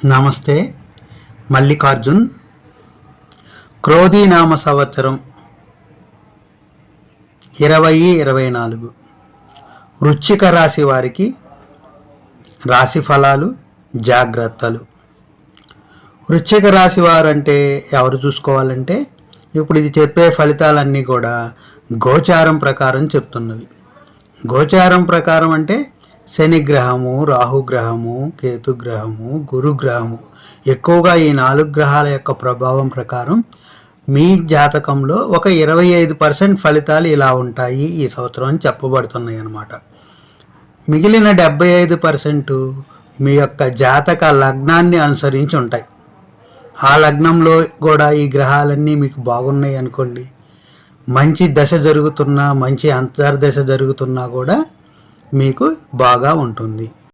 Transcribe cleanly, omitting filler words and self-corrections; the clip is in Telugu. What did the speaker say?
నమస్తే. మల్లికార్జున్. క్రోధీనామ సంవత్సరం 2024 వృశ్చిక రాశి వారికి రాశి ఫలాలు, జాగ్రత్తలు. వృశ్చిక రాశి వారంటే ఎవరు చూసుకోవాలంటే, ఇప్పుడు ఇది చెప్పే ఫలితాలన్నీ కూడా గోచారం ప్రకారం చెప్తున్నవి. గోచారం ప్రకారం అంటే శనిగ్రహము, రాహుగ్రహము, కేతుగ్రహము, గురుగ్రహము, ఎక్కువగా ఈ 4 గ్రహాల యొక్క ప్రభావం ప్రకారం మీ జాతకంలో ఒక 25% ఫలితాలు ఇలా ఉంటాయి ఈ సంవత్సరం అని చెప్పబడుతున్నాయి అన్నమాట. మిగిలిన 75% మీ యొక్క జాతక లగ్నాన్ని అనుసరించి ఉంటాయి. ఆ లగ్నంలో కూడా ఈ గ్రహాలన్నీ మీకు బాగున్నాయి అనుకోండి, మంచి దశ జరుగుతున్నా, మంచి అంతర్దశ జరుగుతున్నా కూడా మీకు బాగా ఉంటుంది.